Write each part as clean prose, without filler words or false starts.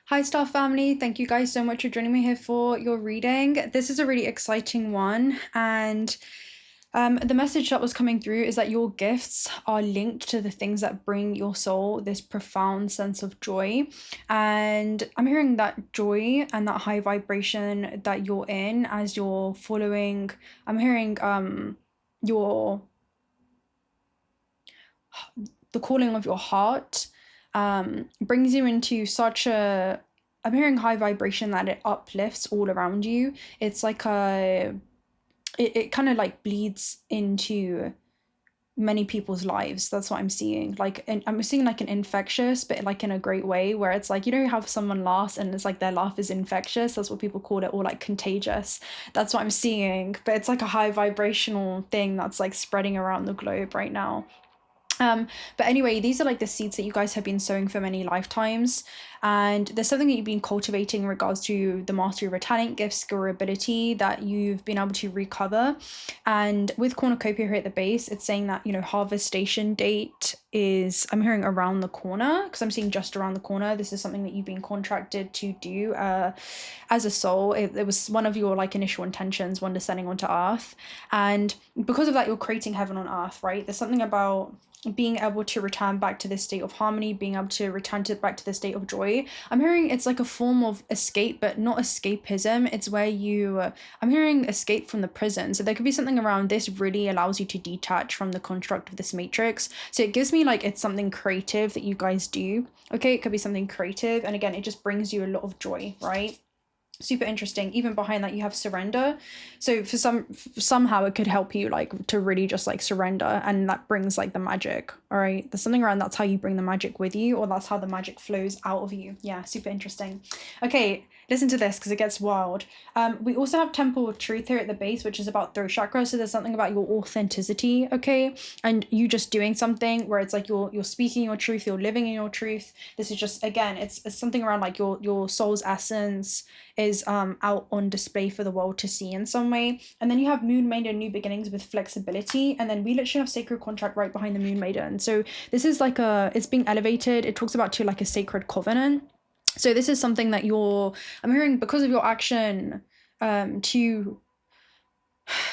Hi, Star Family. Thank you guys so much for joining me here for your reading. This is a really exciting one, and the message that was coming through is that your gifts are linked to the things that bring your soul this profound sense of joy. And I'm hearing that joy and that high vibration that you're in as you're following, I'm hearing your the calling of your heart brings you into such a, I'm hearing high vibration that it uplifts all around you. It's like it kind of like bleeds into many people's lives. That's what I'm seeing. Like, and I'm seeing like an infectious, but like in a great way, where it's like, you know how someone laughs and it's like their laugh is infectious. That's what people call it, or like contagious. That's what I'm seeing. But it's like a high vibrational thing that's like spreading around the globe right now. But anyway, these are like the seeds that you guys have been sowing for many lifetimes, and there's something that you've been cultivating in regards to the mastery of a talent, gift, skill, or ability that you've been able to recover. And with cornucopia here at the base, it's saying that, you know, harvestation date is, I'm hearing around the corner, because I'm seeing just around the corner. This is something that you've been contracted to do as a soul. It was one of your like initial intentions when descending onto earth, and because of that, you're creating heaven on earth, right? There's something about being able to return back to this state of harmony, being able to return back to the state of joy. I'm hearing it's like a form of escape, but not escapism. It's where you, I'm hearing escape from the prison. So there could be something around this really allows you to detach from the construct of this matrix. So it gives me like it's something creative that you guys do. Okay, it could be something creative. And again, it just brings you a lot of joy, right? Super interesting. Even behind that you have surrender, so for somehow it could help you like to really just like surrender, and that brings like the magic. All right, there's something around that's how you bring the magic with you, or that's how the magic flows out of you. Yeah, super interesting. Okay, listen to this because it gets wild. We also have Temple of Truth here at the base, which is about throat chakra. So there's something about your authenticity, okay, and you just doing something where it's like you're speaking your truth, you're living in your truth. This is just, again, it's something around like your soul's essence is out on display for the world to see in some way. And then you have Moon Maiden, New Beginnings with flexibility, and then we literally have Sacred Contract right behind the Moon Maiden. So this is like it's being elevated. It talks about to like a sacred covenant. So this is something that I'm hearing because of your action to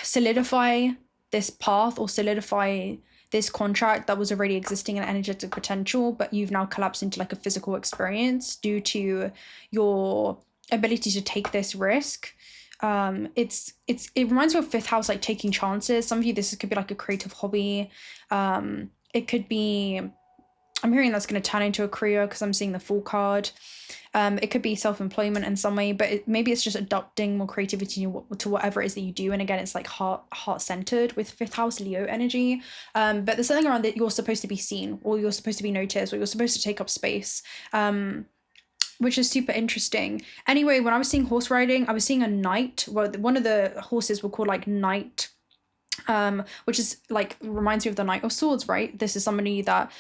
solidify this path or solidify this contract that was already existing in energetic potential, but you've now collapsed into like a physical experience due to your ability to take this risk. It reminds me of fifth house, like taking chances. Some of you, this could be like a creative hobby. It could be, I'm hearing that's going to turn into a career because I'm seeing the Fool card. It could be self-employment in some way, but maybe it's just adopting more creativity to whatever it is that you do. And again, it's like heart-centered with fifth house Leo energy. But there's something around that you're supposed to be seen, or you're supposed to be noticed, or you're supposed to take up space. Which is super interesting. Anyway, when I was seeing horse riding, I was seeing a knight. Well, one of the horses were called like Knight, which is like reminds me of the Knight of Swords, right? This is somebody that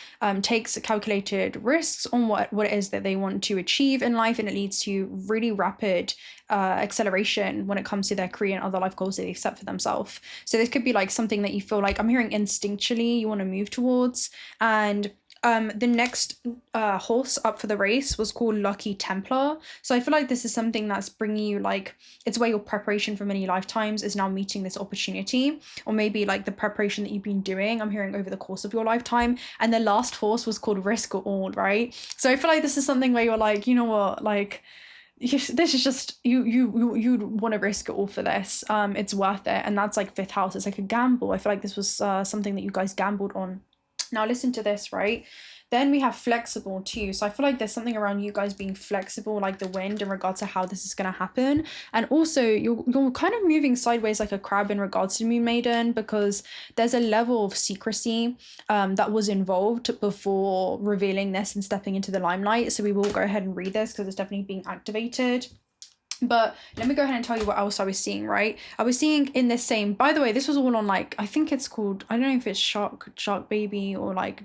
takes calculated risks on what it is that they want to achieve in life, and it leads to really rapid acceleration when it comes to their career and other life goals that they've set for themselves. So this could be like something that you feel like, I'm hearing instinctually you want to move towards. And the next horse up for the race was called Lucky Templar. So I feel like this is something that's bringing you like, it's where your preparation for many lifetimes is now meeting this opportunity, or maybe like the preparation that you've been doing, I'm hearing over the course of your lifetime. And the last horse was called Risk It All, right? So I feel like this is something where you're like, you know what, like, this is just you want to risk it all for this. It's worth it. And that's like fifth house. It's like a gamble. I feel like this was something that you guys gambled on. Now listen to this, right? Then we have flexible too. So I feel like there's something around you guys being flexible like the wind in regards to how this is going to happen. And also you're kind of moving sideways like a crab in regards to Moon Maiden, because there's a level of secrecy that was involved before revealing this and stepping into the limelight. So we will go ahead and read this because it's definitely being activated. But let me go ahead and tell you what else I was seeing, right? I was seeing in this same, by the way, this was all on like, I think it's called, I don't know if it's Shark Baby or like,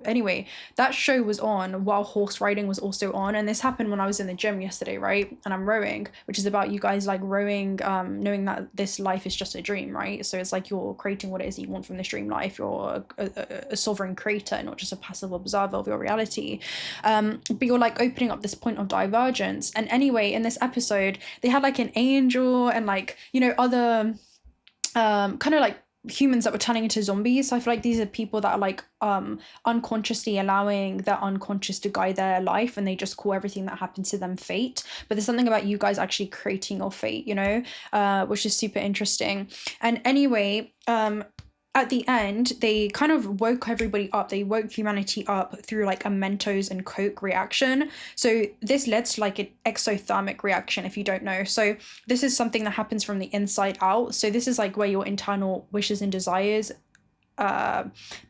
anyway, that show was on while horse riding was also on. And this happened when I was in the gym yesterday, right? And I'm rowing, which is about you guys like rowing, knowing that this life is just a dream, right? So it's like you're creating what it is that you want from this dream life. You're a sovereign creator, not just a passive observer of your reality. But you're like opening up this point of divergence. And anyway, in this episode, they had like an angel and like, you know, other kind of like humans that were turning into zombies. So I feel like these are people that are like unconsciously allowing their unconscious to guide their life, and they just call everything that happens to them fate. But there's something about you guys actually creating your fate, you know, which is super interesting. And anyway, at the end, they kind of woke everybody up. They woke humanity up through like a Mentos and Coke reaction. So this led to like an exothermic reaction, if you don't know. So this is something that happens from the inside out. So this is like where your internal wishes and desires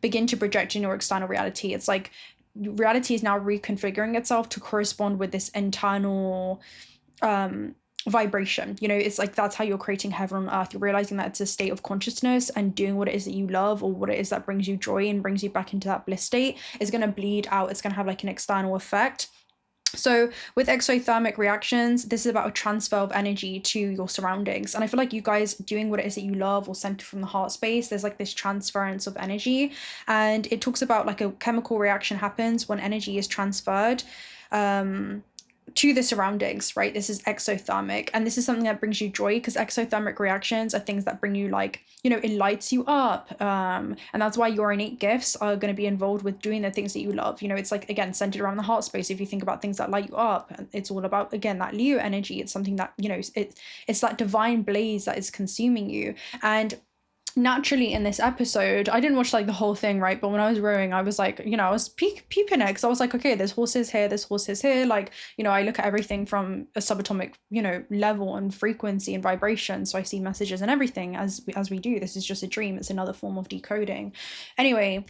begin to project in your external reality. It's like reality is now reconfiguring itself to correspond with this internal vibration. You know, it's like that's how you're creating heaven on earth. You're realizing that it's a state of consciousness, and doing what it is that you love, or what it is that brings you joy and brings you back into that bliss state, is going to bleed out. It's going to have like an external effect. So with exothermic reactions, this is about a transfer of energy to your surroundings. And I feel like you guys doing what it is that you love or center from the heart space, there's like this transference of energy. And it talks about like a chemical reaction happens when energy is transferred to the surroundings, right? This is exothermic, and this is something that brings you joy, because exothermic reactions are things that bring you like, you know, it lights you up, and that's why your innate gifts are going to be involved with doing the things that you love. You know, it's like, again, centered around the heart space. If you think about things that light you up, it's all about, again, that Leo energy. It's something that, you know, it's that divine blaze that is consuming you. And naturally in this episode, I didn't watch like the whole thing, right? But when I was rowing, I was like, you know, I was peeping it, because I was like, okay, there's horses here, there's horses here. Like, you know, I look at everything from a subatomic, you know, level and frequency and vibration. So I see messages and everything as we do. This is just a dream. It's another form of decoding. Anyway,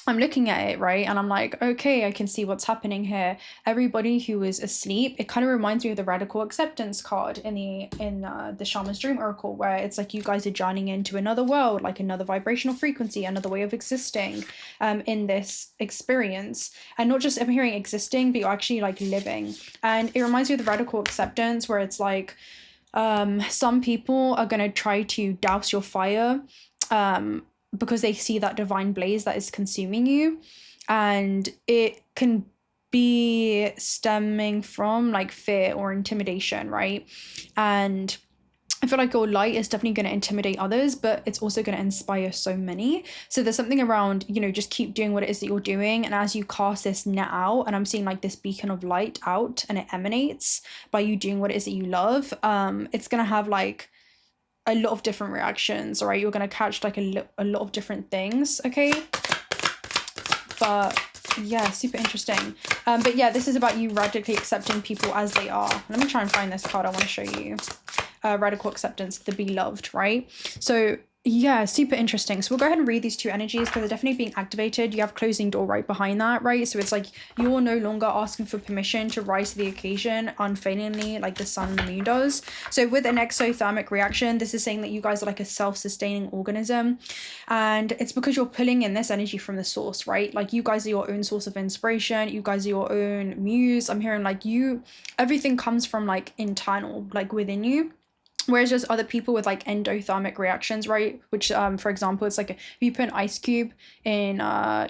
I'm looking at it, right? And I'm like, okay, I can see what's happening here. Everybody who is asleep, it kind of reminds me of the radical acceptance card in the Shaman's Dream Oracle, where it's like you guys are joining into another world, like another vibrational frequency, another way of existing in this experience. And not just, I'm hearing existing, but you're actually like living. And it reminds me of the radical acceptance, where it's like some people are going to try to douse your fire because they see that divine blaze that is consuming you, and it can be stemming from like fear or intimidation, right? And I feel like your light is definitely going to intimidate others, but it's also going to inspire so many. So there's something around, you know, just keep doing what it is that you're doing. And as you cast this net out, and I'm seeing like this beacon of light out, and it emanates by you doing what it is that you love, it's going to have like a lot of different reactions, all right? You're going to catch like a lot of different things, okay? But yeah, super interesting. But yeah, this is about you radically accepting people as they are. Let me try and find this card I want to show you. Radical acceptance, the beloved, right? So yeah, super interesting. So we'll go ahead and read these two energies, because they're definitely being activated. You have closing door right behind that, right? So it's like you're no longer asking for permission to rise to the occasion unfailingly, like the sun and the moon does. So with an exothermic reaction, this is saying that you guys are like a self-sustaining organism, and it's because you're pulling in this energy from the source, right? Like you guys are your own source of inspiration. You guys are your own muse. I'm hearing like everything comes from like internal, like within you. Whereas there's other people with like endothermic reactions, right? Which, for example, it's like if you put an ice cube in,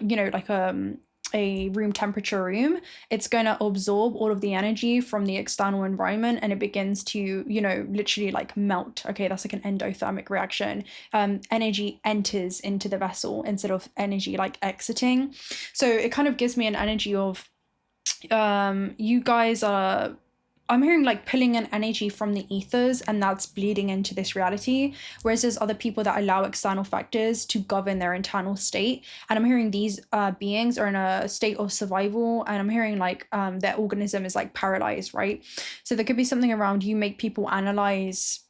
you know, like a room temperature room, it's going to absorb all of the energy from the external environment, and it begins to, you know, literally like melt. Okay, that's like an endothermic reaction. Energy enters into the vessel instead of energy like exiting. So it kind of gives me an energy of you guys are, I'm hearing like pulling an energy from the ethers, and that's bleeding into this reality. Whereas there's other people that allow external factors to govern their internal state. And I'm hearing these beings are in a state of survival, and I'm hearing like their organism is like paralyzed, right? So there could be something around you make people analyze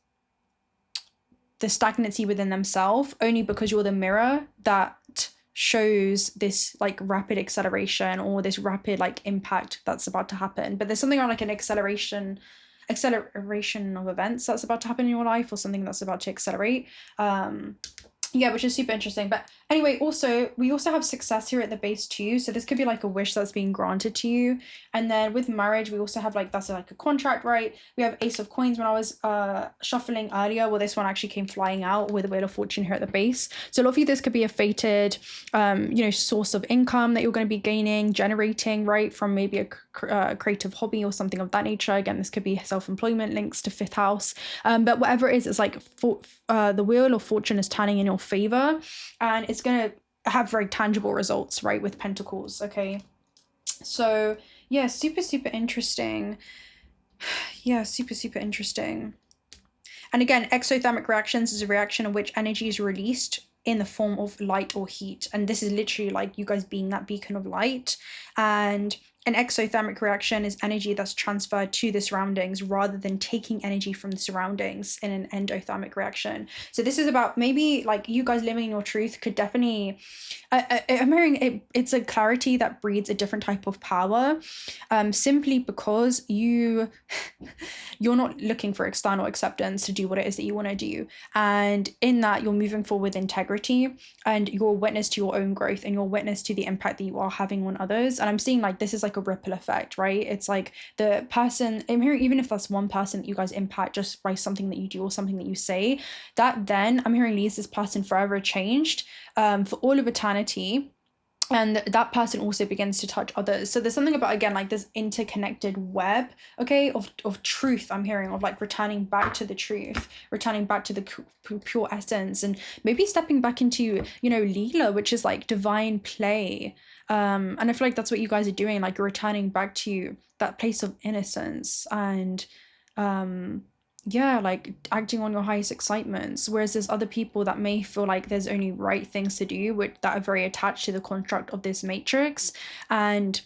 the stagnancy within themselves only because you're the mirror that shows this like rapid acceleration or this rapid like impact that's about to happen. But there's something on like an acceleration acceleration of events that's about to happen in your life, or something that's about to accelerate. Yeah, which is super interesting. But anyway, we also have success here at the base too. So this could be like a wish that's being granted to you. And then with marriage, we also have like, that's like a contract, right? We have Ace of Coins when I was shuffling earlier. Well, this one actually came flying out with the Wheel of Fortune here at the base. So a lot of you, this could be a fated, source of income that you're going to be gaining, generating, right? From maybe a creative hobby or something of that nature. Again, this could be self-employment, links to 5th house. But whatever it is, it's like the Wheel of Fortune is turning in your favor, and it's going to have very tangible results, right, with Pentacles. Okay, so yeah, super interesting. Yeah, super interesting. And again, exothermic reactions is a reaction in which energy is released in the form of light or heat, and this is literally like you guys being that beacon of light. And an exothermic reaction is energy that's transferred to the surroundings rather than taking energy from the surroundings in an endothermic reaction. So this is about maybe like you guys living in your truth could definitely, I'm hearing it's a clarity that breeds a different type of power, simply because you're not looking for external acceptance to do what it is that you want to do. And in that, you're moving forward with integrity, and you're a witness to your own growth, and you're a witness to the impact that you are having on others. And I'm seeing like this is like a ripple effect, right? It's like the person, I'm hearing, even if that's one person that you guys impact just by something that you do or something that you say, that then I'm hearing leaves this person forever changed for all of eternity. And that person also begins to touch others. So there's something about, again, like this interconnected web, okay, of truth. I'm hearing of like returning back to the truth, returning back to the pure essence, and maybe stepping back into, Leela, which is like divine play. And I feel like that's what you guys are doing. Like you're returning back to that place of innocence and, yeah, like acting on your highest excitements. Whereas there's other people that may feel like there's only right things to do, that are very attached to the construct of this matrix. And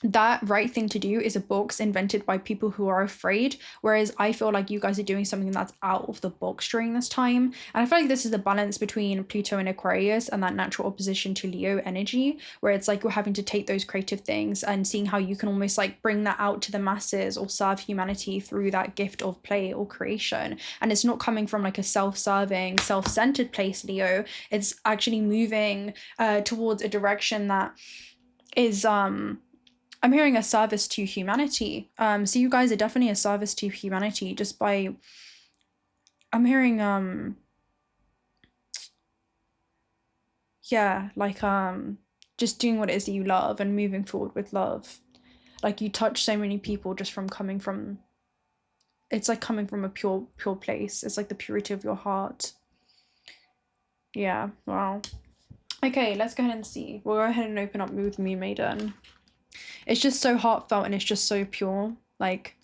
that right thing to do is a box invented by people who are afraid, whereas I feel like you guys are doing something that's out of the box during this time. And I feel like this is the balance between Pluto and Aquarius and that natural opposition to Leo energy, where it's like you're having to take those creative things and seeing how you can almost like bring that out to the masses or serve humanity through that gift of play or creation. And it's not coming from like a self-serving, self-centered place, Leo. It's actually moving towards a direction that is I'm hearing a service to humanity. So you guys are definitely a service to humanity just by, I'm hearing, yeah, like, just doing what it is that you love and moving forward with love. Like you touch so many people just from coming from, it's like coming from a pure place. It's like the purity of your heart. Yeah, wow. Okay, let's go ahead and see. We'll go ahead and open up with Moon Maiden. It's just so heartfelt and it's just so pure. Like,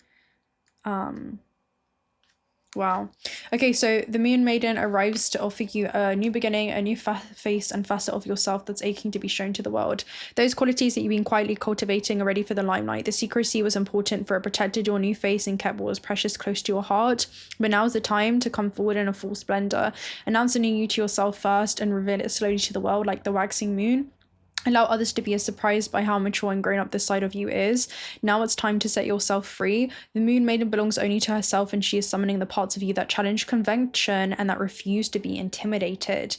wow. Okay, so the Moon Maiden arrives to offer you a new beginning, a new face and facet of yourself that's aching to be shown to the world. Those qualities that you've been quietly cultivating are ready for the limelight. The secrecy was important, for it protected your new face and kept what was precious close to your heart. But now is the time to come forward in a full splendor. Announce the new you to yourself first and reveal it slowly to the world like the waxing moon. Allow others to be as surprised by how mature and grown up this side of you is. Now it's time to set yourself free. The Moon Maiden belongs only to herself, and she is summoning the parts of you that challenge convention and that refuse to be intimidated,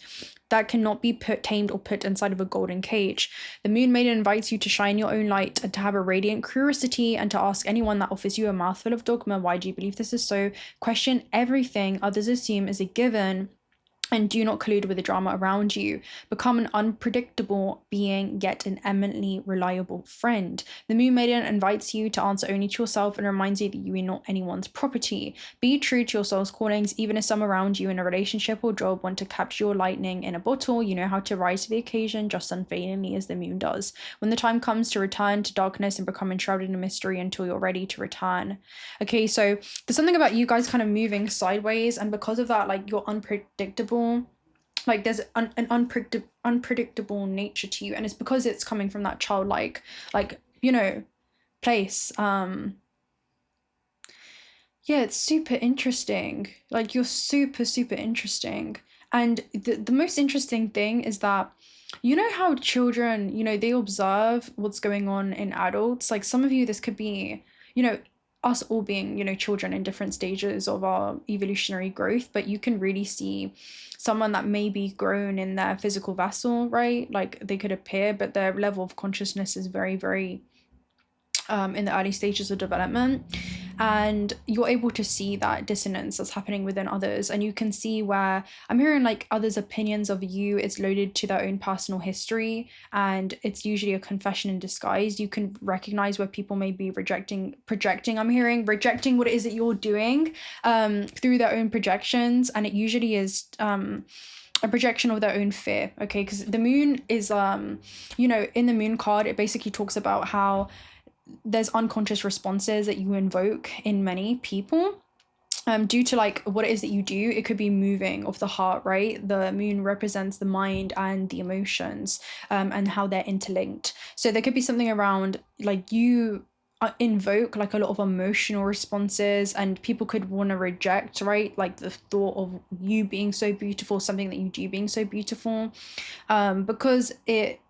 that cannot be tamed or put inside of a golden cage. The Moon Maiden invites you to shine your own light and to have a radiant curiosity, and to ask anyone that offers you a mouthful of dogma, why do you believe this is so? Question everything others assume is a given, and do not collude with the drama around you. Become an unpredictable being, yet an eminently reliable friend. The Moon Maiden invites you to answer only to yourself and reminds you that you are not anyone's property. Be true to your soul's callings, even if some around you in a relationship or job want to capture your lightning in a bottle. You know how to rise to the occasion just unfailingly as the moon does. When the time comes to return to darkness and become enshrouded in mystery until you're ready to return. Okay, so there's something about you guys kind of moving sideways, and because of that, like, you're unpredictable. Like there's an unpredictable nature to you, and it's because it's coming from that childlike, like, place. Yeah, it's super interesting. Like, you're super interesting. And the most interesting thing is that, how children, they observe what's going on in adults. Like, some of you, this could be, us all being, you know, children in different stages of our evolutionary growth, but you can really see someone that may be grown in their physical vessel, right? Like they could appear, but their level of consciousness is very, very in the early stages of development, and you're able to see that dissonance that's happening within others. And you can see where I'm hearing like others' opinions of you is loaded to their own personal history, and it's usually a confession in disguise. You can recognize where people may be projecting I'm hearing rejecting what it is that you're doing through their own projections, and it usually is a projection of their own fear. Okay, because the moon is you know, in the moon card it basically talks about how there's unconscious responses that you invoke in many people due to like what it is that you do. It could be moving of the heart, right? The moon represents the mind and the emotions and how they're interlinked. So there could be something around like you invoke like a lot of emotional responses, and people could want to reject, right, like the thought of you being so beautiful, something that you do being so beautiful, because it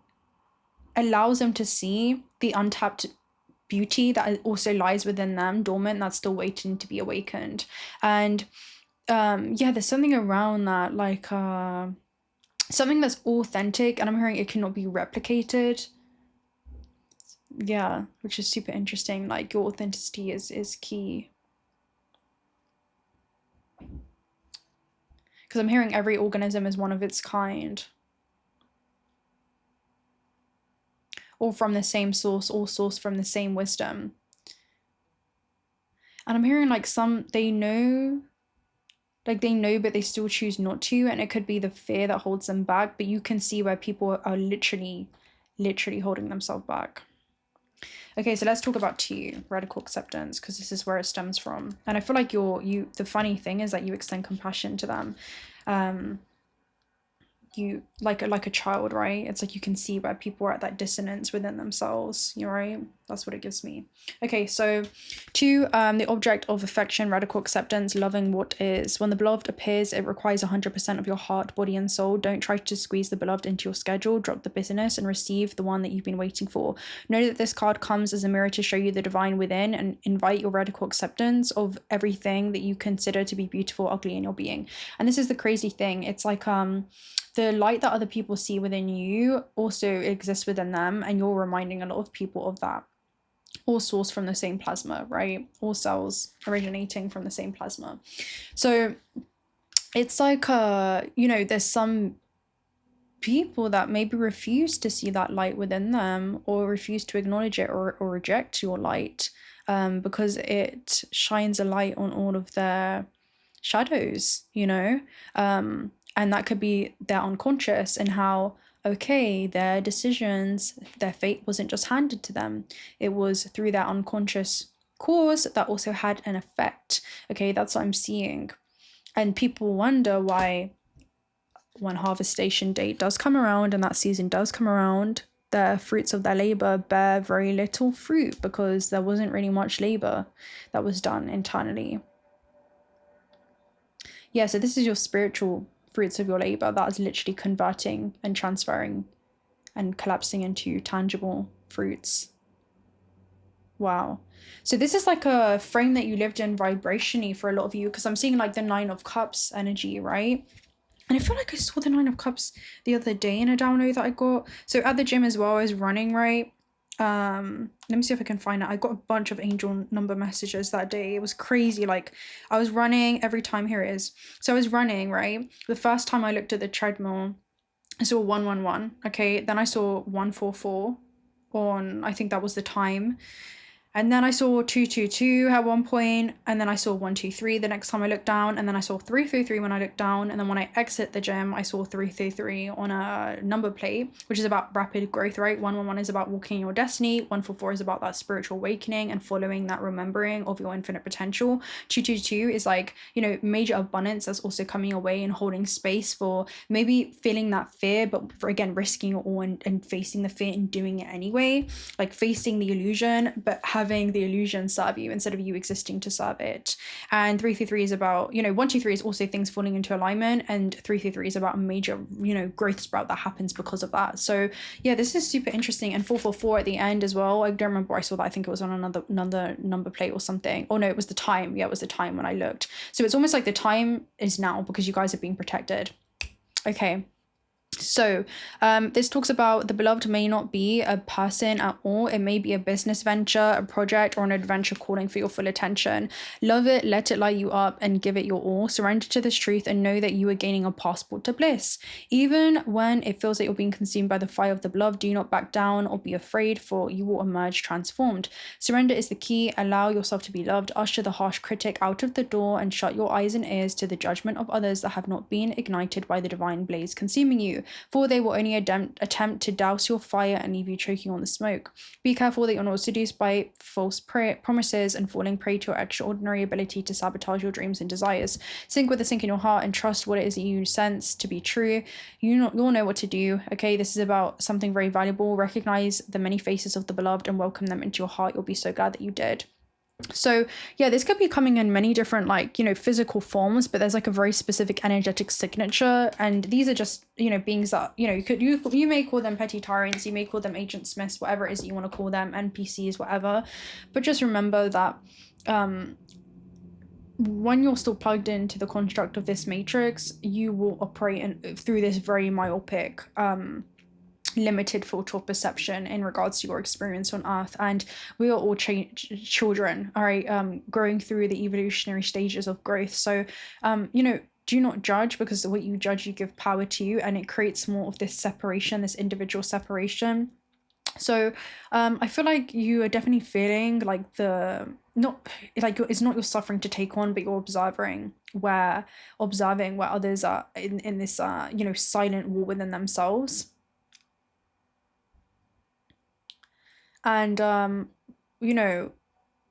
allows them to see the untapped beauty that also lies within them, dormant, that's still waiting to be awakened. And yeah, there's something around that, like something that's authentic, and I'm hearing it cannot be replicated. Yeah, which is super interesting. Like your authenticity is key, because I'm hearing every organism is one of its kind, all from the same source, all sourced from the same wisdom. And I'm hearing like some, they know, but they still choose not to, and it could be the fear that holds them back, but you can see where people are literally holding themselves back. Okay, so let's talk about 2, radical acceptance, because this is where it stems from. And I feel like the funny thing is that you extend compassion to them. You like a child, right? It's like you can see where people are at that dissonance within themselves. You're right. That's what it gives me. Okay, so 2, the object of affection, radical acceptance, loving what is. When the beloved appears, it requires 100% of your heart, body, and soul. Don't try to squeeze the beloved into your schedule. Drop the busyness and receive the one that you've been waiting for. Know that this card comes as a mirror to show you the divine within, and invite your radical acceptance of everything that you consider to be beautiful, ugly in your being. And this is the crazy thing. It's like the light that other people see within you also exists within them, and you're reminding a lot of people of that. All sourced from the same plasma, right? All cells originating from the same plasma. So it's like, you know, there's some people that maybe refuse to see that light within them, or refuse to acknowledge it, or reject your light, because it shines a light on all of their shadows, you know? And that could be their unconscious, and how, okay, their decisions, their fate wasn't just handed to them. It was through their unconscious cause that also had an effect. Okay, that's what I'm seeing. And people wonder why, when harvestation date does come around and that season does come around, the fruits of their labor bear very little fruit, because there wasn't really much labor that was done internally. Yeah, so this is your spiritual fruits of your labor that is literally converting and transferring and collapsing into tangible fruits. Wow. So this is like a frame that you lived in vibrationally for a lot of you, because I'm seeing like the 9 of Cups energy, right? And I feel like I saw the 9 of Cups the other day in a download that I got. So at the gym as well, I was running, right? Let me see if I can find it. I got a bunch of angel number messages that day. It was crazy. Like I was running every time. Here it is. So I was running, right? The first time I looked at the treadmill, I saw 111. Okay, then I saw 144 on, I think that was the time. And then I saw 222 at one point, and then I saw 123 the next time I looked down, and then I saw 333 when I looked down, and then when I exit the gym, I saw 333 on a number plate, which is about rapid growth, right? 111 is about walking your destiny, 144 is about that spiritual awakening and following that remembering of your infinite potential. 222 is like, you know, major abundance that's also coming away and holding space for maybe feeling that fear, but for, again, risking it all and facing the fear and doing it anyway, like facing the illusion, but having the illusion serve you instead of you existing to serve it. And 333 is about, 123 is also things falling into alignment, and 333 is about a major, growth sprout that happens because of that. So yeah, this is super interesting. And 444 at the end as well. I don't remember where I saw that. I think it was on another number plate or something. Oh no, it was the time. Yeah, it was the time when I looked. So it's almost like the time is now because you guys are being protected. Okay. So this talks about the beloved may not be a person at all. It may be a business venture, a project, or an adventure calling for your full attention. Love it, let it light you up, and give it your all. Surrender to this truth and know that you are gaining a passport to bliss. Even when it feels like you're being consumed by the fire of the beloved, do not back down or be afraid, for you will emerge transformed. Surrender is the key. Allow yourself to be loved. Usher the harsh critic out of the door and shut your eyes and ears to the judgment of others that have not been ignited by the divine blaze consuming you. For they will only attempt to douse your fire and leave you choking on the smoke. Be careful that you're not seduced by false promises and falling prey to your extraordinary ability to sabotage your dreams and desires. Sink with a sink in your heart and trust what it is that you sense to be true. You'll know what to do. Okay, this is about something very valuable. Recognize the many faces of the beloved and welcome them into your heart. You'll be so glad that you did. So yeah, this could be coming in many different physical forms, but there's like a very specific energetic signature, and these are just beings that you may call them petty tyrants, you may call them agent smiths, whatever it is that you want to call them, NPCs, whatever. But just remember that when you're still plugged into the construct of this matrix, you will operate through this very myopic limited filter of perception in regards to your experience on earth. And we are all children, all right, growing through the evolutionary stages of growth. So do not judge, because what you judge you give power to, and it creates more of this separation, this individual separation. So I feel like you are definitely feeling like it's not your suffering to take on, but you're observing where others are in this silent war within themselves. And, a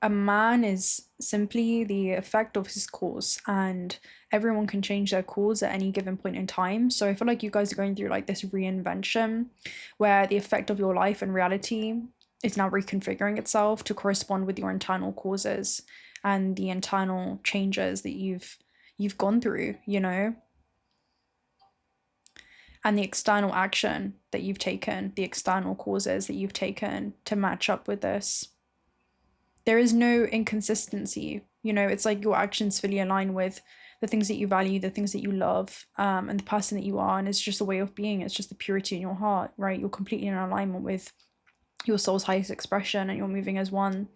man is simply the effect of his cause, and everyone can change their cause at any given point in time. So I feel like you guys are going through like this reinvention where the effect of your life and reality is now reconfiguring itself to correspond with your internal causes and the internal changes that you've gone through, and the external action that you've taken, the external causes that you've taken to match up with this. There is no inconsistency, it's like your actions fully align with the things that you value, the things that you love, and the person that you are, and it's just a way of being, it's just the purity in your heart, right? You're completely in alignment with your soul's highest expression, and you're moving as one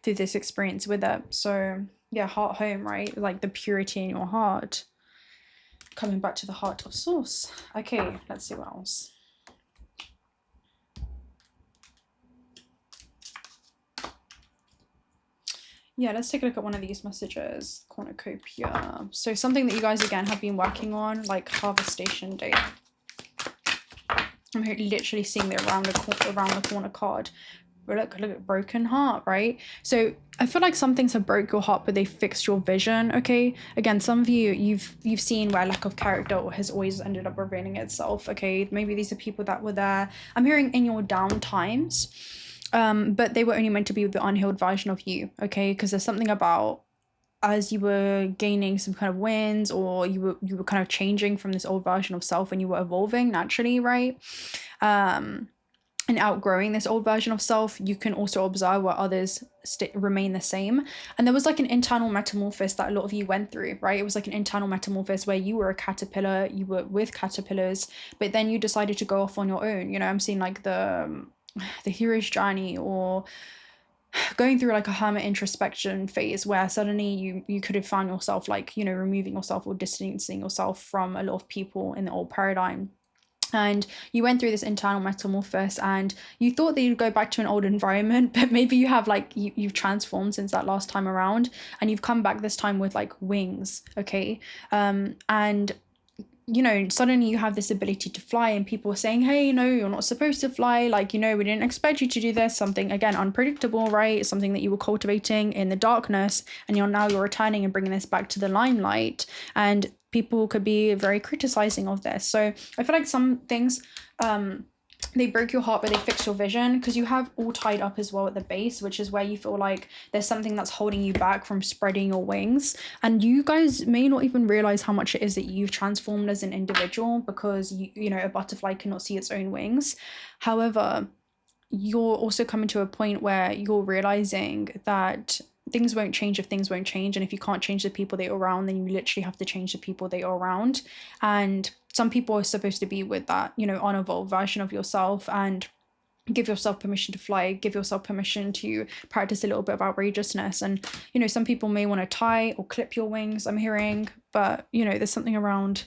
through this experience with it. So yeah, heart home, right? Like the purity in your heart. Coming back to the heart of source. Okay, let's see what else. Yeah, let's take a look at one of these messages. Cornucopia. So something that you guys again have been working on, like harvestation date. I'm literally seeing the around the corner card. Look at broken heart, right? So I feel like some things have broke your heart, but they fixed your vision. Okay, again, some of you've seen where lack of character has always ended up revealing itself. Okay, maybe these are people that were there, I'm hearing, in your down times, but they were only meant to be the unhealed version of you. Okay, because there's something about as you were gaining some kind of wins, or you were kind of changing from this old version of self, and you were evolving naturally, right? And outgrowing this old version of self, you can also observe where others remain the same. And there was like an internal metamorphosis that a lot of you went through, right? It was like an internal metamorphosis where you were a caterpillar, you were with caterpillars, but then you decided to go off on your own. I'm seeing like the hero's journey, or going through like a hermit introspection phase where suddenly you could have found yourself like, removing yourself or distancing yourself from a lot of people in the old paradigm. And you went through this internal metamorphosis, and you thought that you'd go back to an old environment, but maybe you have like you've transformed since that last time around, and you've come back this time with like wings. Okay, and suddenly you have this ability to fly, and people are saying, hey, no, you're not supposed to fly, like, we didn't expect you to do this. Something, again, unpredictable, right? Something that you were cultivating in the darkness, and you're returning and bringing this back to the limelight, and people could be very criticizing of this. So I feel like some things they broke your heart, but they fixed your vision, because you have all tied up as well at the base, which is where you feel like there's something that's holding you back from spreading your wings. And you guys may not even realize how much it is that you've transformed as an individual, because you know, a butterfly cannot see its own wings. However, you're also coming to a point where you're realizing that things won't change if things won't change. And if you can't change the people that you're around, then you literally have to change the people that you're around. And some people are supposed to be with that, you know, unevolved version of yourself, and give yourself permission to fly, give yourself permission to practice a little bit of outrageousness. And, you know, some people may want to tie or clip your wings, I'm hearing, but, you know, there's something around,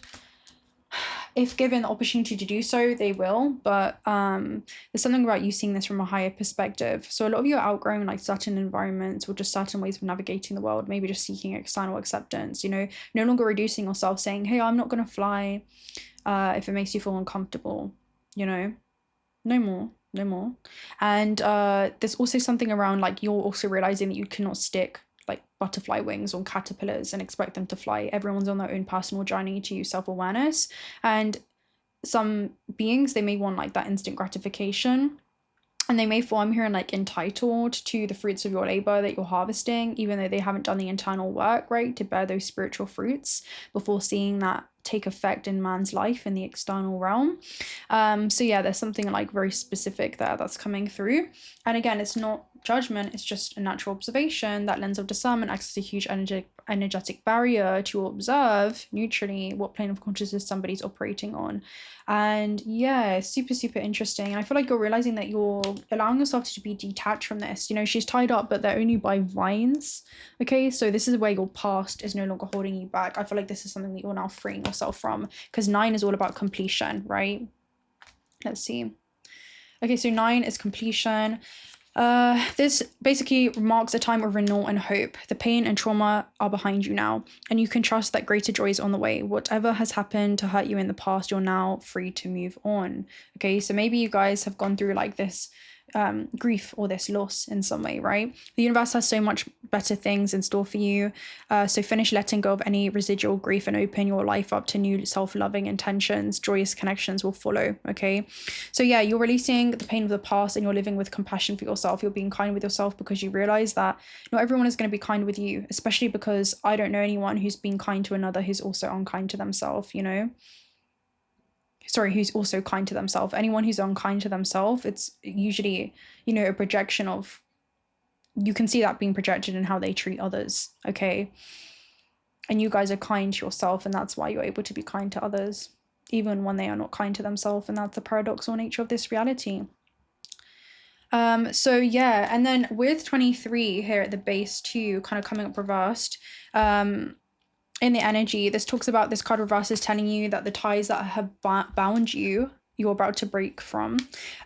if given the opportunity to do so, they will. But there's something about you seeing this from a higher perspective. So a lot of you are outgrowing like certain environments or just certain ways of navigating the world, maybe just seeking external acceptance, you know, no longer reducing yourself, saying, hey, I'm not going to fly if it makes you feel uncomfortable, you know, no more. And there's also something around like you're also realizing that you cannot stick like butterfly wings on caterpillars and expect them to fly. Everyone's on their own personal journey to self-awareness, and some beings, they may want like that instant gratification, and they may feel, I'm hearing, like entitled to the fruits of your labor that you're harvesting, even though they haven't done the internal work, right, to bear those spiritual fruits before seeing that take effect in man's life in the external realm. So yeah, there's something like very specific there that's coming through. And again, it's not judgment, it's just a natural observation. That lens of discernment acts as a huge energetic barrier to observe neutrally what plane of consciousness somebody's operating on. And yeah, super interesting. And I feel like you're realizing that you're allowing yourself to be detached from this. You know, she's tied up, but they're only by vines. Okay, so this is where your past is no longer holding you back. I feel like this is something that you're now freeing yourself from, because 9 is all about completion, right? Let's see. Okay, so 9 is completion. This basically marks a time of renewal and hope. The pain and trauma are behind you now, and you can trust that greater joy is on the way. Whatever has happened to hurt you in the past, you're now free to move on. Okay, so maybe you guys have gone through like this grief or this loss in some way, right? The universe has so much better things in store for you. So finish letting go of any residual grief and open your life up to new self-loving intentions. Joyous connections will follow. Okay, so yeah, you're releasing the pain of the past and you're living with compassion for yourself. You're being kind with yourself because you realize that not everyone is going to be kind with you, especially because I don't know anyone who's been kind to another who's also unkind to themselves, you know? Sorry, who's also kind to themselves. Anyone who's unkind to themselves, it's usually, you know, a projection of, you can see that being projected in how they treat others, okay? And you guys are kind to yourself, and that's why you're able to be kind to others, even when they are not kind to themselves, and that's the paradoxical nature of this reality. So yeah, and then with 23 here at the base too, kind of coming up reversed, in the energy, this talks about, this card reverse is telling you that the ties that have bound you, you're about to break from.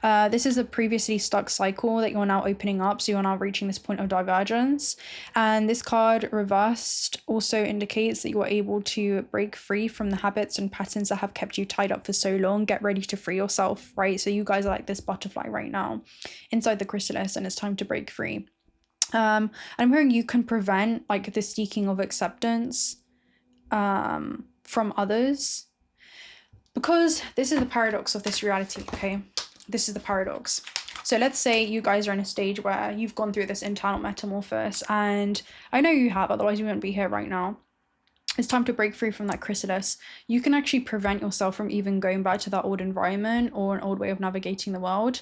This is a previously stuck cycle that you're now opening up, so you're now reaching this point of divergence. And this card reversed also indicates that you're able to break free from the habits and patterns that have kept you tied up for so long. Get ready to free yourself, right? So you guys are like this butterfly right now inside the chrysalis, and it's time to break free. And I'm hearing you can prevent like the seeking of acceptance from others, because this is the paradox of this reality. Okay, this is the paradox. So let's say you guys are in a stage where you've gone through this internal metamorphosis, and I know you have, otherwise you wouldn't be here right now. It's time to break free from that chrysalis. You can actually prevent yourself from even going back to that old environment or an old way of navigating the world,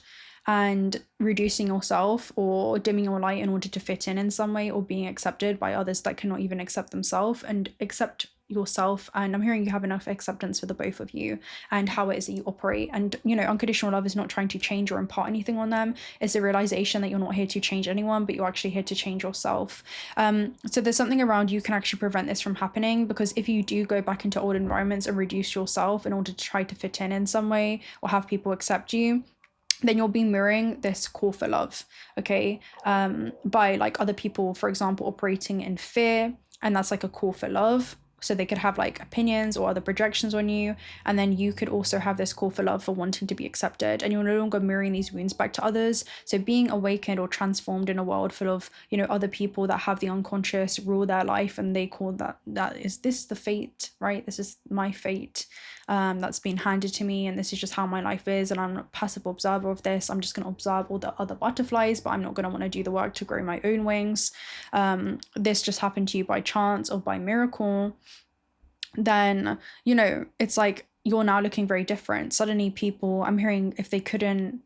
and reducing yourself or dimming your light in order to fit in some way, or being accepted by others that cannot even accept themselves and accept yourself. And I'm hearing you have enough acceptance for the both of you and how it is that you operate. And, you know, unconditional love is not trying to change or impart anything on them. It's a realization that you're not here to change anyone, but you're actually here to change yourself. So there's something around you can actually prevent this from happening, because if you do go back into old environments and reduce yourself in order to try to fit in some way or have people accept you, then you'll be mirroring this call for love, okay, by like other people, for example, operating in fear, and that's like a call for love, so they could have like opinions or other projections on you, and then you could also have this call for love, for wanting to be accepted, and you're no longer mirroring these wounds back to others. So being awakened or transformed in a world full of, you know, other people that have the unconscious rule their life, and they call that is this the fate, right? This is my fate, that's been handed to me, and this is just how my life is, and I'm a passive observer of this. I'm just going to observe all the other butterflies, but I'm not going to want to do the work to grow my own wings. This just happened to you by chance or by miracle. Then, you know, it's like you're now looking very different. Suddenly people, I'm hearing, if they couldn't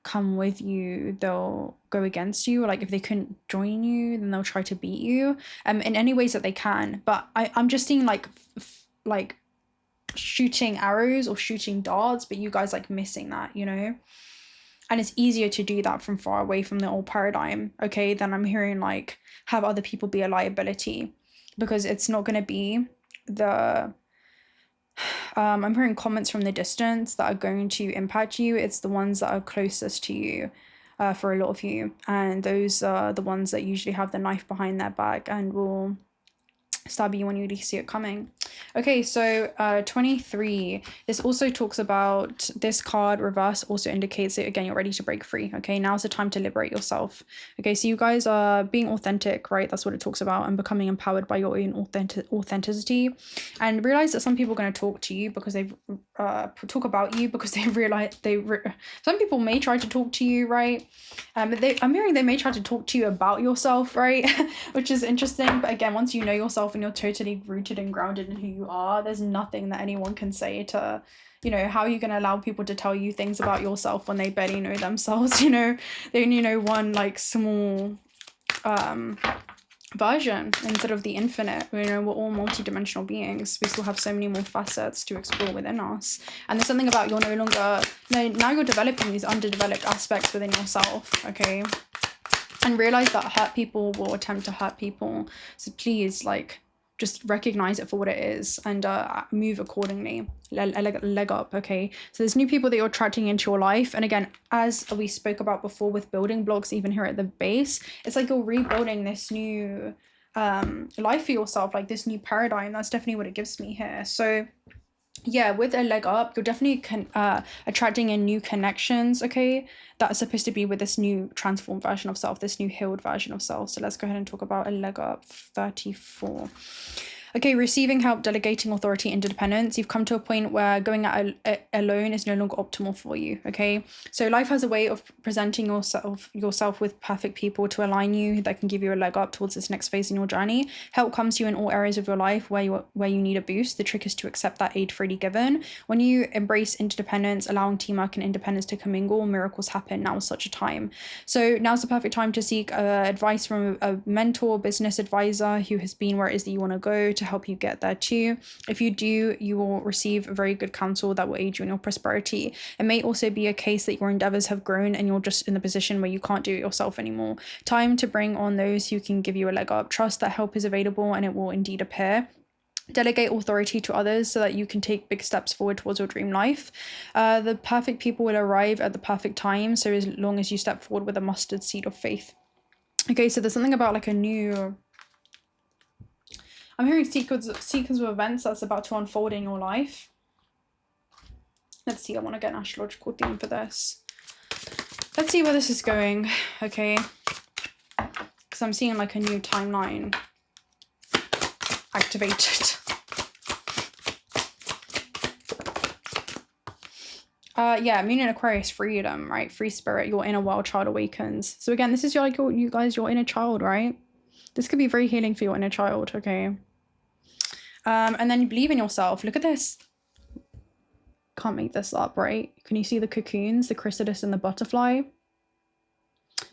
come with you, they'll go against you. Or like if they couldn't join you, then they'll try to beat you in any ways that they can. But I'm just seeing like shooting arrows or shooting darts, but you guys like missing that, you know. And it's easier to do that from far away from the old paradigm, okay, then I'm hearing like have other people be a liability, because it's not going to be the I'm hearing comments from the distance that are going to impact you. It's the ones that are closest to you, for a lot of you, and those are the ones that usually have the knife behind their back and will stab you when you least see it coming. Okay, so 23, this also talks about, this card reverse also indicates that again you're ready to break free. Okay, now's the time to liberate yourself. Okay, so you guys are being authentic, right? That's what it talks about, and becoming empowered by your own authenticity. And realize that some people are going to talk to you because they talk about you because they realize some people may try to talk to you, right? But I'm hearing they may try to talk to you about yourself, right? Which is interesting. But again, once you know yourself and you're totally rooted and grounded in who you are, there's nothing that anyone can say to, you know, how are you going to allow people to tell you things about yourself when they barely know themselves? You know, they only know one like small version instead of the infinite. You know, we're all multi-dimensional beings. We still have so many more facets to explore within us, and there's something about you're no longer, now you're developing these underdeveloped aspects within yourself. Okay, and realize that hurt people will attempt to hurt people, so please like just recognize it for what it is and move accordingly. Leg up. Okay, so there's new people that you're attracting into your life, and again, as we spoke about before with building blocks, even here at the base, it's like you're rebuilding this new life for yourself, like this new paradigm. That's definitely what it gives me here. So yeah, with a leg up, you're definitely attracting in new connections, okay, that are supposed to be with this new transformed version of self, this new healed version of self. So let's go ahead and talk about a leg up. 34. Okay, receiving help, delegating authority, interdependence. You've come to a point where going out alone is no longer optimal for you, okay? So life has a way of presenting yourself with perfect people to align you, that can give you a leg up towards this next phase in your journey. Help comes to you in all areas of your life where you need a boost. The trick is to accept that aid freely given. When you embrace interdependence, allowing teamwork and independence to commingle, miracles happen. Now is such a time. So now's the perfect time to seek advice from a mentor, business advisor who has been where it is that you want to go, to help you get there too. If you do, you will receive very good counsel that will aid you in your prosperity. It may also be a case that your endeavors have grown and you're just in the position where you can't do it yourself anymore. Time to bring on those who can give you a leg up. Trust that help is available and it will indeed appear. Delegate authority to others so that you can take big steps forward towards your dream life. The perfect people will arrive at the perfect time, so as long as you step forward with a mustard seed of faith. Okay, so there's something about like a new, I'm hearing sequence of events that's about to unfold in your life. Let's see, I want to get an astrological theme for this. Let's see where this is going, okay? Because I'm seeing like a new timeline activated. Yeah, Moon in Aquarius, freedom, right? Free spirit, your inner wild child awakens. So again, this is your inner child, right? This could be very healing for your inner child, okay? And then you believe in yourself. Look at this. Can't make this up, right? Can you see the cocoons, the chrysalis and the butterfly?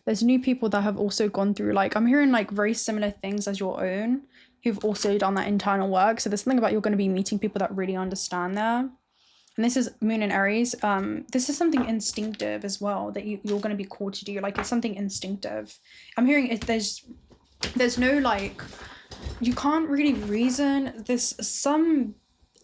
There's new people that have also gone through, like, I'm hearing like very similar things as your own, who've also done that internal work. So there's something about you're going to be meeting people that really understand there. And this is Moon in Aries. This is something instinctive as well that you're going to be called to do. Like, it's something instinctive. I'm hearing it, there's no like, you can't really reason. There's some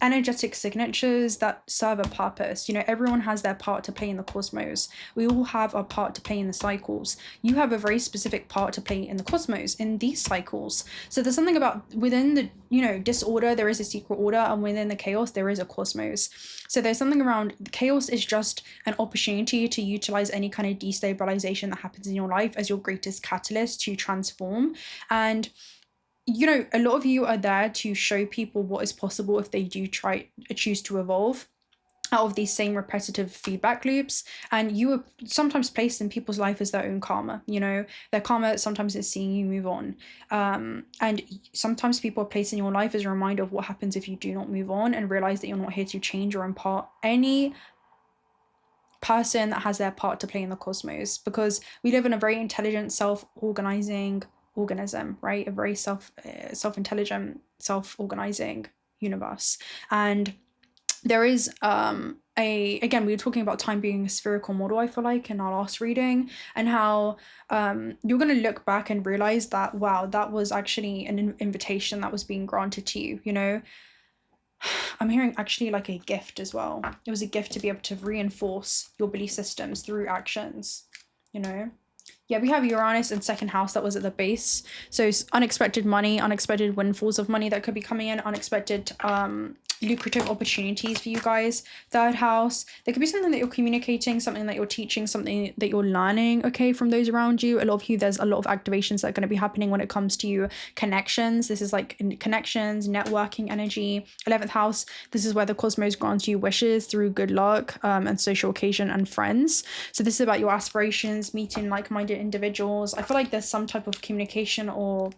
energetic signatures that serve a purpose. You know, everyone has their part to play in the cosmos. We all have our part to play in the cycles. You have a very specific part to play in the cosmos, in these cycles. So there's something about within the, you know, disorder, there is a secret order, and within the chaos, there is a cosmos. So there's something around chaos is just an opportunity to utilize any kind of destabilization that happens in your life as your greatest catalyst to transform. And you know, a lot of you are there to show people what is possible if they do choose to evolve out of these same repetitive feedback loops. And you are sometimes placed in people's life as their own karma. You know, their karma sometimes is seeing you move on. And sometimes people are placed in your life as a reminder of what happens if you do not move on and realize that you're not here to change or impart any person that has their part to play in the cosmos, because we live in a very intelligent, self-organizing organism, right? A very self-intelligent, self-organizing universe. And there is again, we were talking about time being a spherical model, I feel like, in our last reading, and how you're going to look back and realize that, wow, that was actually an invitation that was being granted to you. You know, I'm hearing actually like a gift as well. It was a gift to be able to reinforce your belief systems through actions, you know. Yeah, we have Uranus in second house that was at the base. So it's unexpected money, unexpected windfalls of money that could be coming in, unexpected lucrative opportunities for you guys. Third house, there could be something that you're communicating, something that you're teaching, something that you're learning, okay, from those around you. A lot of you, there's a lot of activations that are going to be happening when it comes to connections. This is like connections, networking energy. 11th house, this is where the cosmos grants you wishes through good luck and social occasion and friends. So this is about your aspirations, meeting like-minded individuals. I feel like there's some type of communication or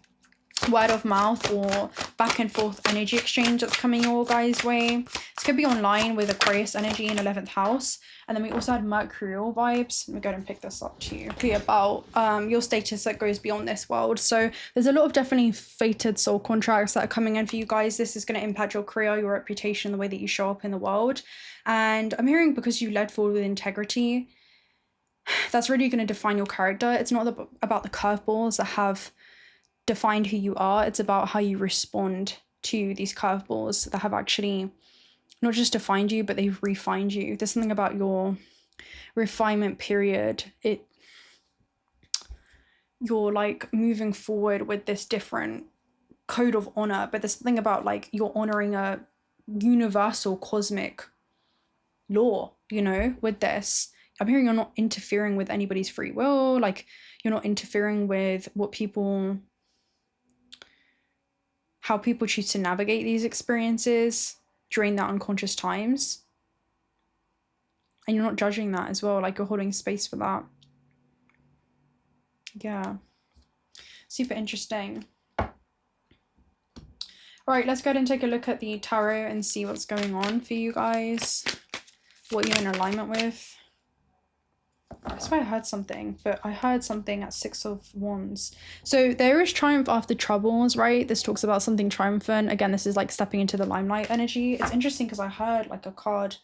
word of mouth or back and forth energy exchange that's coming your guys' way. This could be online with Aquarius energy in 11th house. And then we also had Mercurial vibes. Let me go ahead and pick this up too. About your status that goes beyond this world. So there's a lot of definitely fated soul contracts that are coming in for you guys. This is going to impact your career, your reputation, the way that you show up in the world. And I'm hearing because you led forward with integrity, that's really going to define your character. It's not about the curveballs that have defined who you are. It's about how you respond to these curveballs that have actually not just defined you, but they've refined you. There's something about your refinement period. You're like moving forward with this different code of honor, but there's something about like you're honoring a universal cosmic law, you know, with this. I'm hearing you're not interfering with anybody's free will. Like you're not interfering with how people choose to navigate these experiences during their unconscious times. And you're not judging that as well, like you're holding space for that. Yeah, super interesting. All right, let's go ahead and take a look at the tarot and see what's going on for you guys, what you're in alignment with. I swear I heard something, but I heard something at 6 of Wands. So there is triumph after troubles, right? This talks about something triumphant. Again, this is like stepping into the limelight energy. It's interesting because I heard like a card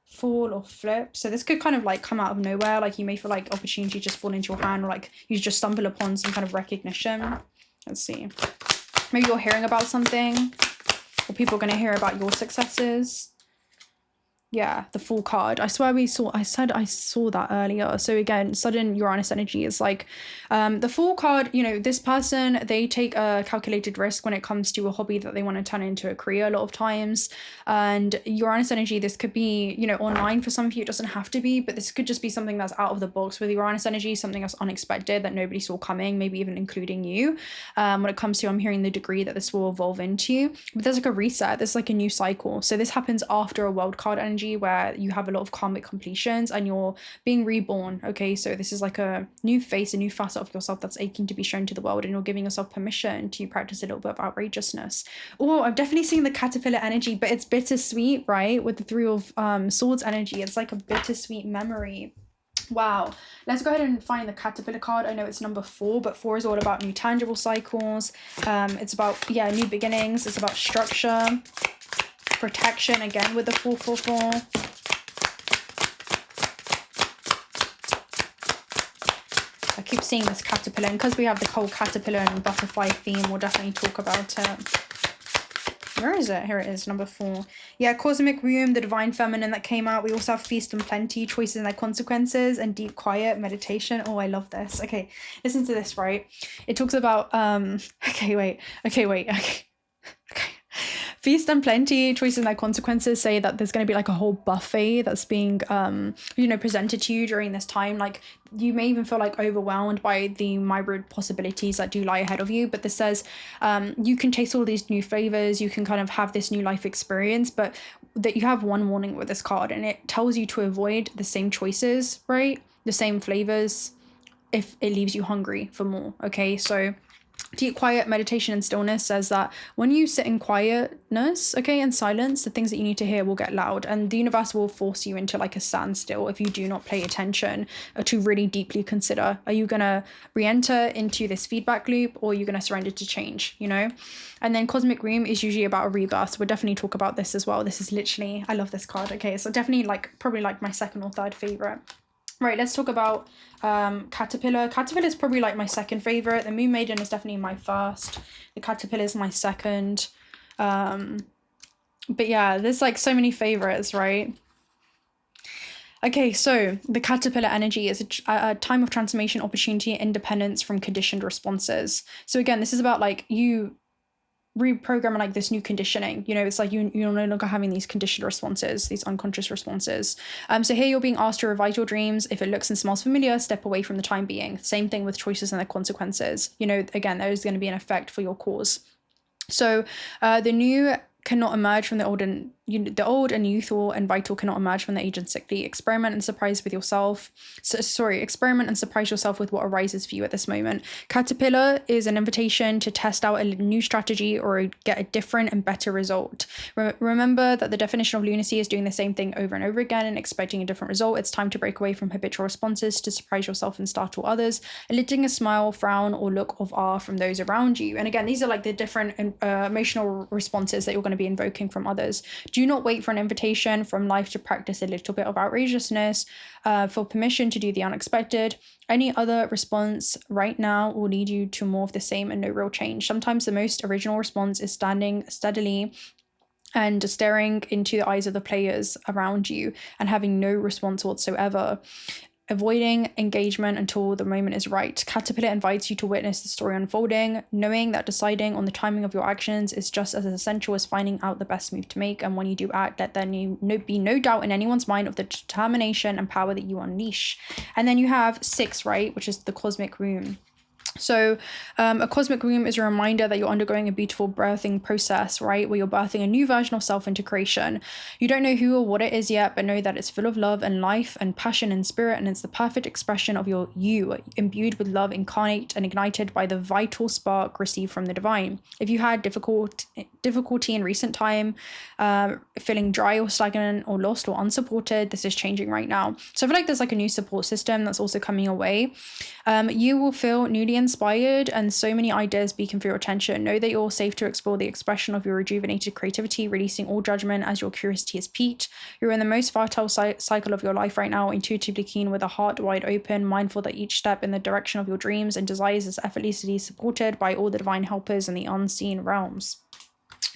fall or flip. So this could kind of like come out of nowhere. Like you may feel like opportunity just fall into your hand, or like you just stumble upon some kind of recognition. Let's see. Maybe you're hearing about something, or people are going to hear about your successes. Yeah, the Fool card. I swear I said I saw that earlier. So again, sudden Uranus energy is like the Fool card, you know, this person, they take a calculated risk when it comes to a hobby that they want to turn into a career a lot of times. And Uranus energy, this could be, you know, online for some of you. It doesn't have to be, but this could just be something that's out of the box with Uranus energy, something that's unexpected that nobody saw coming, maybe even including you. When it comes to, I'm hearing the degree that this will evolve into. But there's like a reset, there's like a new cycle. So this happens after a World card energy, where you have a lot of karmic completions and you're being reborn. Okay, so this is like a new face, a new facet of yourself that's aching to be shown to the world, and you're giving yourself permission to practice a little bit of outrageousness. Oh, I've definitely seen the caterpillar energy, but it's bittersweet, right? With the 3 of Swords energy, it's like a bittersweet memory. Wow, let's go ahead and find the caterpillar card. I know it's number 4, but 4 is all about new tangible cycles. It's about, yeah, new beginnings. It's about structure, protection, again with the 444. I keep seeing this caterpillar, and because we have the whole caterpillar and butterfly theme, we'll definitely talk about it. Where is it? Here it is, number 4. Yeah, Cosmic Womb, the Divine Feminine that came out. We also have Feast and Plenty, Choices and Their Consequences, and Deep Quiet, Meditation. Oh, I love this. Okay, listen to this, right? It talks about, okay. Feast and Plenty, Choices and Their Consequences say that there's going to be like a whole buffet that's being, presented to you during this time. Like, you may even feel like overwhelmed by the myriad possibilities that do lie ahead of you. But this says you can taste all these new flavors. You can kind of have this new life experience, but that you have one warning with this card, and it tells you to avoid the same choices, right? The same flavors, if it leaves you hungry for more. Okay, so Deep Quiet, Meditation and Stillness says that when you sit in quietness, okay, and silence, the things that you need to hear will get loud, and the universe will force you into like a standstill if you do not pay attention or to really deeply consider, are you going to re-enter into this feedback loop, or are you going to surrender to change, you know? And then Cosmic Womb is usually about a rebirth, so we'll definitely talk about this as well. This is literally, I love this card. Okay, so definitely probably my second or third favorite. Right, let's talk about Caterpillar. Caterpillar is probably like my second favorite. The Moon Maiden is definitely my first. The Caterpillar is my second. But yeah, there's like so many favorites, right? Okay, so the Caterpillar energy is a time of transformation, opportunity, independence from conditioned responses. So again, this is about like you reprogramming like this new conditioning, it's like you're no longer having these conditioned responses, these unconscious responses. So here you're being asked to revise your dreams. If it looks and smells familiar, step away from the time being. Same thing with choices and their consequences. Again, there is going to be an effect for your cause. So the new cannot emerge from the old, and the old and youthful and vital cannot emerge from the aged and sickly. Experiment and surprise yourself with what arises for you at this moment. Caterpillar is an invitation to test out a new strategy or get a different and better result. Remember that the definition of lunacy is doing the same thing over and over again and expecting a different result. It's time to break away from habitual responses to surprise yourself and startle others, eliciting a smile, frown, or look of awe from those around you. And again, these are like the different emotional responses that you're going to be invoking from others. Do not wait for an invitation from life to practice a little bit of outrageousness, for permission to do the unexpected. Any other response right now will lead you to more of the same and no real change. Sometimes the most original response is standing steadily and staring into the eyes of the players around you and having no response whatsoever. Avoiding engagement until the moment is right. Caterpillar invites you to witness the story unfolding, knowing that deciding on the timing of your actions is just as essential as finding out the best move to make. And when you do act, let there be no doubt in anyone's mind of the determination and power that you unleash. And then you have 6, right, which is the Cosmic Womb. So a cosmic womb is a reminder that you're undergoing a beautiful birthing process, right? Where you're birthing a new version of self into creation. You don't know who or what it is yet, but know that it's full of love and life and passion and spirit, and it's the perfect expression of your you, imbued with love, incarnate and ignited by the vital spark received from the divine. If you had difficulty in recent time, feeling dry or stagnant or lost or unsupported, this is changing right now. So I feel like there's like a new support system that's also coming your way. You will feel newly inspired and so many ideas beacon for your attention. Know that you're safe to explore the expression of your rejuvenated creativity, releasing all judgment as your curiosity is peaked. You're in the most fertile cycle of your life right now, intuitively keen with a heart wide open, mindful that each step in the direction of your dreams and desires is effortlessly supported by all the divine helpers in the unseen realms.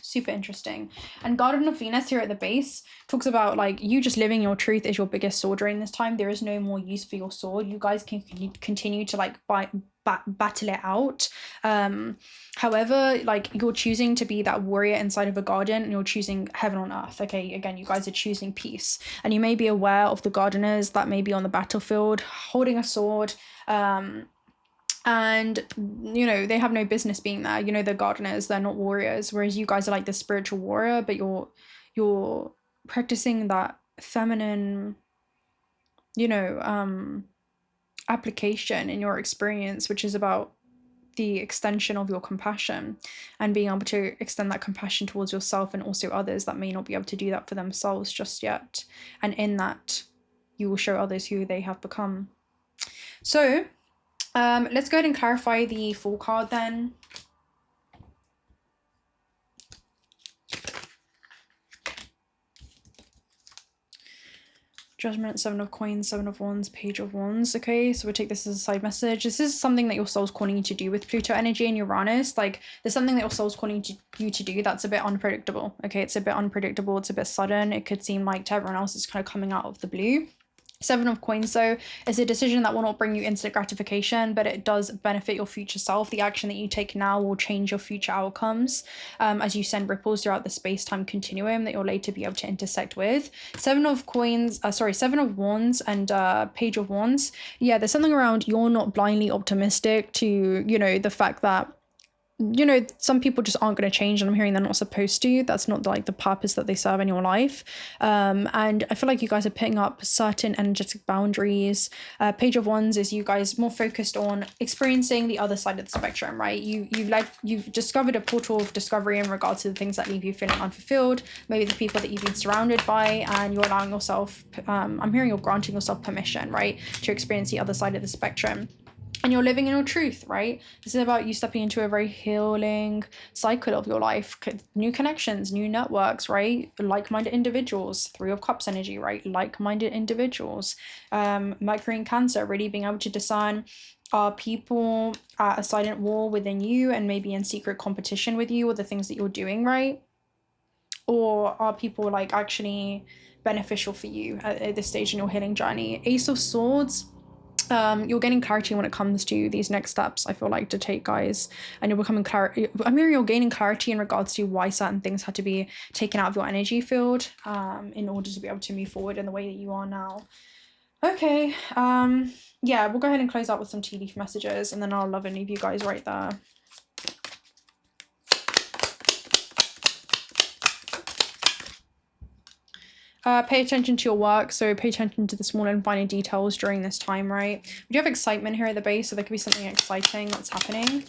Super interesting. And Garden of Venus here at the base talks about like you just living your truth is your biggest sword during this time. There is no more use for your sword. You guys can continue to like battle it out. However, like you're choosing to be that warrior inside of a garden and you're choosing heaven on earth. Okay, again, you guys are choosing peace. And you may be aware of the gardeners that may be on the battlefield holding a sword. And they have no business being there. They're gardeners, they're not warriors, whereas you guys are like the spiritual warrior, but you're practicing that feminine application in your experience, which is about the extension of your compassion and being able to extend that compassion towards yourself and also others that may not be able to do that for themselves just yet. And in that you will show others who they have become. So let's go ahead and clarify the full card then. Judgment, Seven of Coins, Seven of Wands, Page of Wands. Okay, so we'll take this as a side message. This is something that your soul's calling you to do with Pluto energy and Uranus. Like, there's something that your soul's calling you to do that's a bit unpredictable. Okay, it's a bit unpredictable. It's a bit sudden. It could seem like to everyone else it's kind of coming out of the blue. Seven of Coins, though, is a decision that will not bring you instant gratification, but it does benefit your future self. The action that you take now will change your future outcomes as you send ripples throughout the space-time continuum that you'll later be able to intersect with. Seven of Wands and Page of Wands. Yeah, there's something around you're not blindly optimistic to, you know, the fact that, you know, some people just aren't going to change, and I'm hearing they're not supposed to. That's not like the purpose that they serve in your life. And I feel like you guys are putting up certain energetic boundaries. Page of Wands is you guys more focused on experiencing the other side of the spectrum, right? You've discovered a portal of discovery in regards to the things that leave you feeling unfulfilled, maybe the people that you've been surrounded by, and you're allowing yourself, I'm hearing you're granting yourself permission, right, to experience the other side of the spectrum. And you're living in your truth, right? This is about you stepping into a very healing cycle of your life. New connections, new networks, right? Like-minded individuals. Three of Cups energy, right? Like-minded individuals. Mercury and Cancer, really being able to discern, are people at a silent war within you and maybe in secret competition with you or the things that you're doing, right? Or are people like actually beneficial for you at this stage in your healing journey? Ace of Swords. You're getting clarity when it comes to these next steps, I feel like, to take, guys, and you're becoming you're gaining clarity in regards to why certain things had to be taken out of your energy field in order to be able to move forward in the way that you are now. Okay, yeah, we'll go ahead and close out with some tea leaf messages, and then I'll love and leave you guys right there. Pay attention to your work, so pay attention to the small and finer details during this time, right? We do have excitement here at the base, so there could be something exciting that's happening.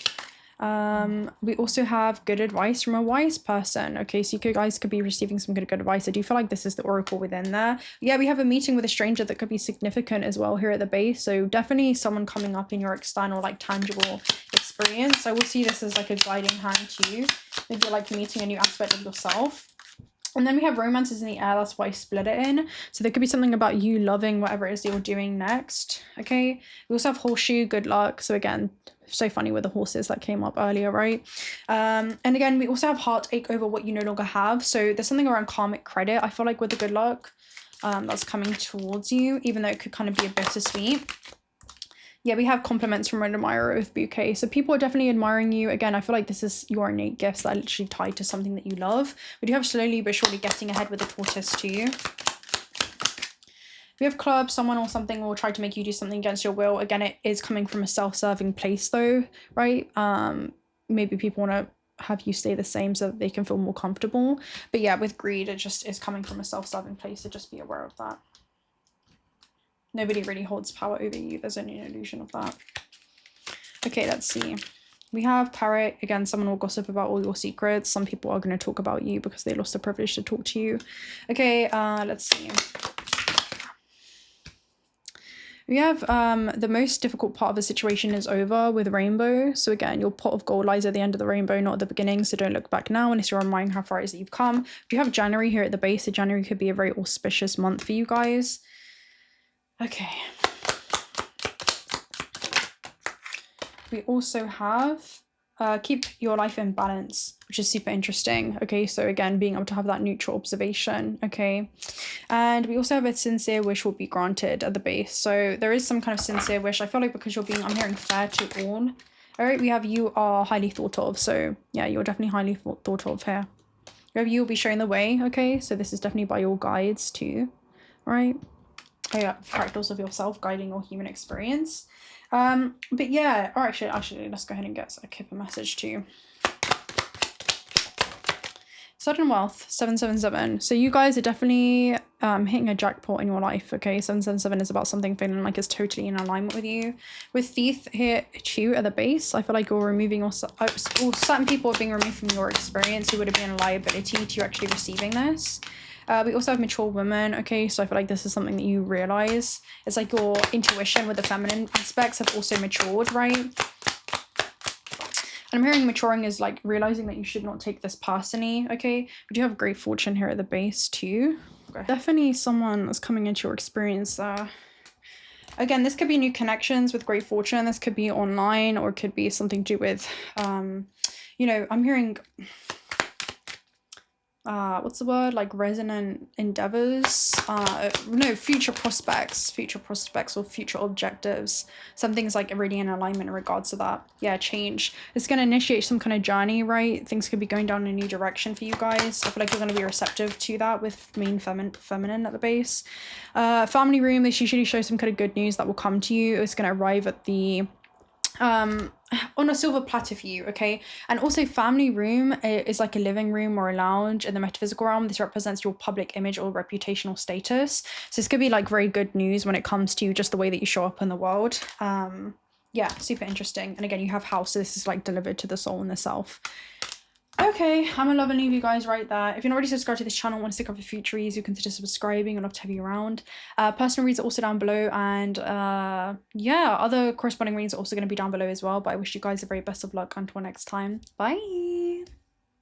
We also have good advice from a wise person. Okay, so you guys could be receiving some good advice. I do feel like this is the oracle within there. Yeah, we have a meeting with a stranger that could be significant as well here at the base, so definitely someone coming up in your external, like, tangible experience. I will see this as like a guiding hand to you, maybe like meeting a new aspect of yourself. And then we have romances in the air. That's why I split it in. So there could be something about you loving whatever it is that you're doing next. Okay. We also have horseshoe, good luck. So again, so funny with the horses that came up earlier, right? And again, we also have heartache over what you no longer have. So there's something around karmic credit, I feel like, with the good luck that's coming towards you, even though it could kind of be a bittersweet. Yeah, we have compliments from an admirer with bouquet. So people are definitely admiring you. Again, I feel like this is your innate gifts that are literally tied to something that you love. We do have slowly but surely getting ahead with the tortoise too. We have clubs. Someone or something will try to make you do something against your will. Again, it is coming from a self-serving place though, right? Maybe people want to have you stay the same so that they can feel more comfortable. But yeah, with greed, it just is coming from a self-serving place, so just be aware of that. Nobody really holds power over you. There's only an illusion of that. Okay, let's see. We have Parrot. Again, someone will gossip about all your secrets. Some people are going to talk about you because they lost the privilege to talk to you. Okay, let's see. We have the most difficult part of the situation is over with Rainbow. So again, your pot of gold lies at the end of the rainbow, not at the beginning. So don't look back now unless you're admiring how far it is that you've come. We have January here at the base. So January could be a very auspicious month for you guys. Okay. We also have keep your life in balance, which is super interesting. Okay, so again, being able to have that neutral observation. Okay, and we also have a sincere wish will be granted at the base. So there is some kind of sincere wish. I feel like because you're being, I'm hearing fair to all. All right, we have you are highly thought of. So yeah, you're definitely highly thought of here. We have you will be showing the way. Okay, so this is definitely by your guides too. All right. Oh yeah, fractals of yourself guiding your human experience. But yeah, or actually, let's go ahead and get a Kipper message to you. Sudden wealth, 777. So you guys are definitely hitting a jackpot in your life, okay? 777 is about something feeling like it's totally in alignment with you. With Thief here too at the base, I feel like you're removing yourself, or certain people are being removed from your experience who would have been a liability to you actually receiving this. We also have mature women, okay, so I feel like this is something that you realize. It's like your intuition with the feminine aspects have also matured, right? And I'm hearing maturing is like realizing that you should not take this personally, okay? We do have great fortune here at the base too. Okay. Definitely someone that's coming into your experience there. Again, this could be new connections with great fortune. This could be online, or it could be something to do with, you know, I'm hearing, what's the word? Like resonant endeavors. No, future prospects or future objectives. Something's like already in alignment in regards to that. Yeah, change. It's going to initiate some kind of journey, right? Things could be going down a new direction for you guys. I feel like you're going to be receptive to that with main feminine at the base. Family room, this usually shows some kind of good news that will come to you. It's going to arrive at the on a silver platter for you, okay? And also family room is like a living room or a lounge in the metaphysical realm. This represents your public image or reputational status. So this could be like very good news when it comes to just the way that you show up in the world. Yeah, super interesting. And again, you have house, so this is like delivered to the soul and the self. Okay, I'm gonna love and leave you guys right there. If you're not already subscribed to this channel and want to stick up for future reads, you consider subscribing. I'd love to have you around. Personal reads are also down below, and yeah, other corresponding reads are also going to be down below as well. But I wish you guys the very best of luck until next time. Bye.